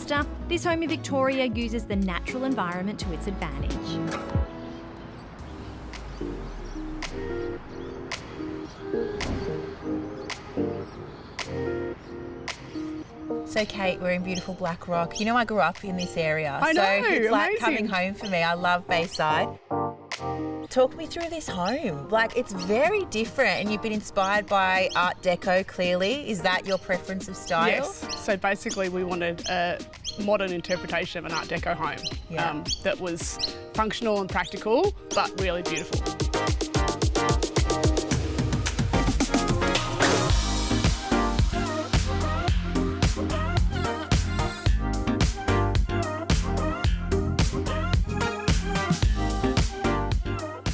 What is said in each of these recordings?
disaster, this home in Victoria uses the natural environment to its advantage. So, Kate, we're in beautiful Black Rock. You know, I grew up in this area. I know, so it's like amazing. coming home for me. I love Bayside. Talk me through this home. Like, it's very different, and you've been inspired by Art Deco, clearly. Is that your preference of style? Yes. So basically we wanted a modern interpretation of an Art Deco home that was functional and practical, but really beautiful.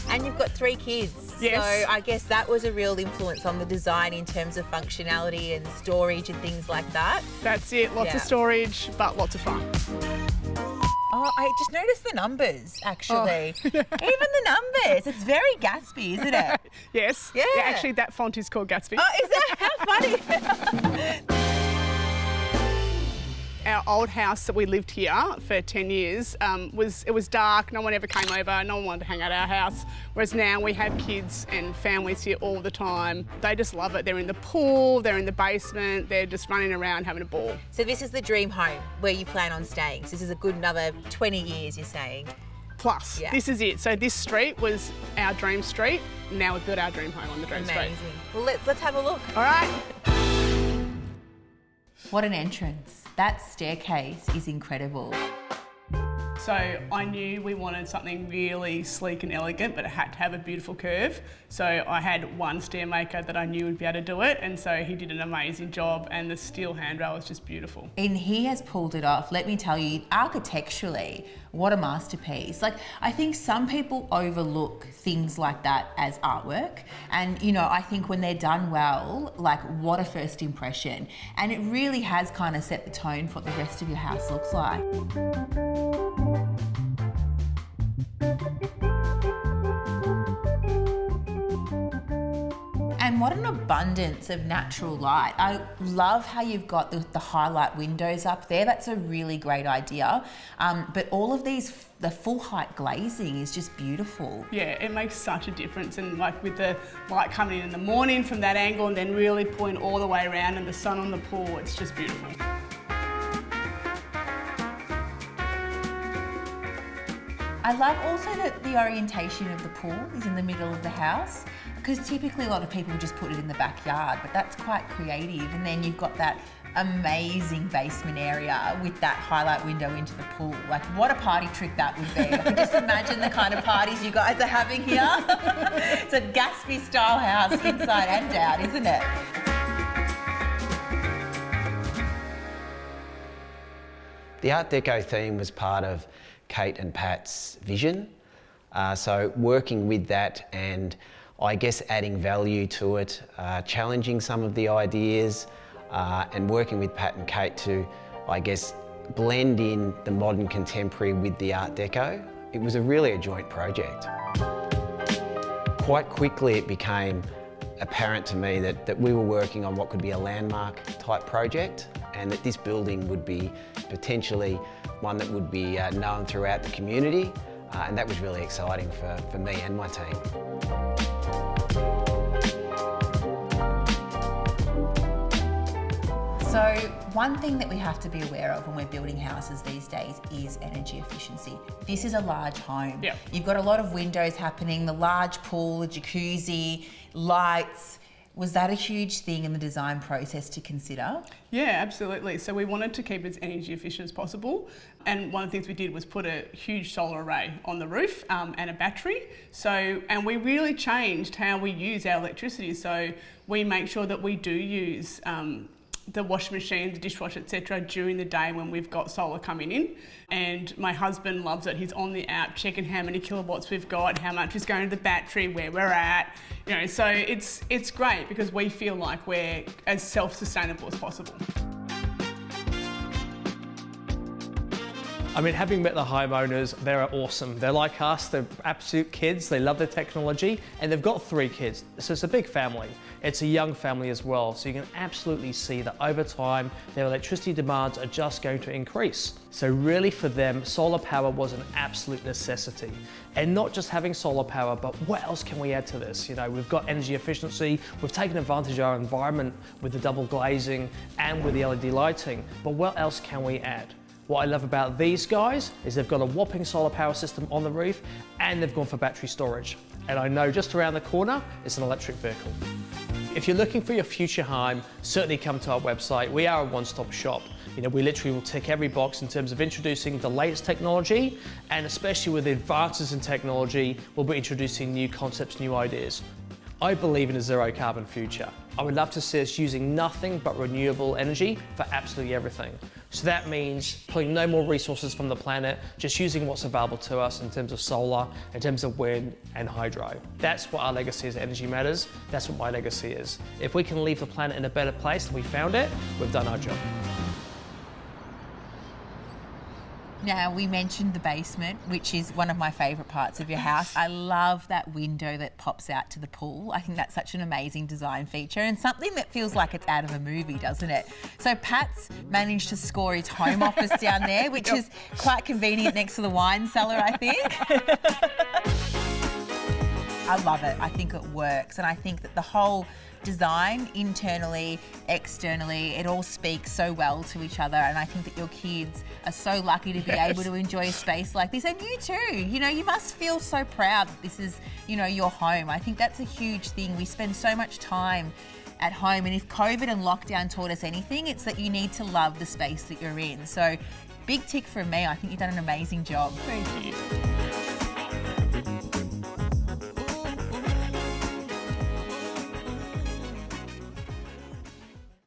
And you've got 3 kids. Yes. So I guess that was a real influence on the design in terms of functionality and storage and things like that. That's it. Lots of storage, but lots of fun. Oh, I just noticed the numbers, actually. Oh. Even the numbers. It's very Gatsby, isn't it? Yes. Yeah. Actually, that font is called Gatsby. Oh, is that how funny? Our old house that we lived here for 10 years, it was dark, no one ever came over, no one wanted to hang out at our house. Whereas now we have kids and families here all the time. They just love it. They're in the pool, they're in the basement, they're just running around having a ball. So this is the dream home where you plan on staying. So this is a good another 20 years, you're saying? Plus, this is it. So this street was our dream street. Now we've built our dream home on the dream street. Amazing. Well, let's have a look. All right. What an entrance. That staircase is incredible. So I knew we wanted something really sleek and elegant, but it had to have a beautiful curve. So I had one stairmaker that I knew would be able to do it, and so he did an amazing job, and the steel handrail was just beautiful. And he has pulled it off. Let me tell you, architecturally, what a masterpiece. Like, I think some people overlook things like that as artwork. And, you know, I think when they're done well, like, what a first impression. And it really has kind of set the tone for what the rest of your house looks like. And what an abundance of natural light. I love how you've got the highlight windows up there. That's a really great idea. But all of these, the full height glazing is just beautiful. Yeah, it makes such a difference. And like with the light coming in the morning from that angle and then really pulling all the way around and the sun on the pool, it's just beautiful. I love also that the orientation of the pool is in the middle of the house, because typically a lot of people just put it in the backyard, but that's quite creative. And then you've got that amazing basement area with that highlight window into the pool. Like, what a party trick that would be. I can just imagine the kind of parties you guys are having here. It's a Gatsby style house inside and out, isn't it? The Art Deco theme was part of Kate and Pat's vision. So working with that and I guess adding value to it, challenging some of the ideas and working with Pat and Kate to, I guess, blend in the modern contemporary with the Art Deco. It was really a joint project. Quite quickly it became apparent to me that we were working on what could be a landmark type project, and that this building would be potentially one that would be known throughout the community, and that was really exciting for me and my team. So one thing that we have to be aware of when we're building houses these days is energy efficiency. This is a large home. Yeah. You've got a lot of windows happening, the large pool, the jacuzzi, lights. Was that a huge thing in the design process to consider? Yeah, absolutely. So we wanted to keep it as energy efficient as possible. And one of the things we did was put a huge solar array on the roof and a battery. And we really changed how we use our electricity. So we make sure that we do use the washing machine, the dishwasher, etc. during the day when we've got solar coming in. And my husband loves it. He's on the app checking how many kilowatts we've got, how much is going to the battery, where we're at. You know, so it's great because we feel like we're as self-sustainable as possible. I mean, having met the homeowners, they're awesome. They're like us, they're absolute kids, they love the technology, and they've got 3 kids, so it's a big family. It's a young family as well, so you can absolutely see that over time, their electricity demands are just going to increase. So really for them, solar power was an absolute necessity. And not just having solar power, but what else can we add to this? You know, we've got energy efficiency, we've taken advantage of our environment with the double glazing and with the LED lighting, but what else can we add? What I love about these guys is they've got a whopping solar power system on the roof and they've gone for battery storage. And I know just around the corner, it's an electric vehicle. If you're looking for your future home, certainly come to our website. We are a one-stop shop. You know, we literally will tick every box in terms of introducing the latest technology, and especially with the advances in technology, we'll be introducing new concepts, new ideas. I believe in a zero carbon future. I would love to see us using nothing but renewable energy for absolutely everything. So that means pulling no more resources from the planet, just using what's available to us in terms of solar, in terms of wind and hydro. That's what our legacy is, Energy Matters. That's what my legacy is. If we can leave the planet in a better place than we found it, we've done our job. Now, we mentioned the basement, which is one of my favourite parts of your house. I love that window that pops out to the pool. I think that's such an amazing design feature and something that feels like it's out of a movie, doesn't it? So Pat's managed to score his home office down there, which is quite convenient next to the wine cellar, I think. I love it. I think it works. And I think that the whole design, internally, externally, it all speaks so well to each other. And I think that your kids are so lucky to be able to enjoy a space like this. And you too. You know, you must feel so proud that this is, you know, your home. I think that's a huge thing. We spend so much time at home. And if COVID and lockdown taught us anything, it's that you need to love the space that you're in. So big tick from me. I think you've done an amazing job. Thank you.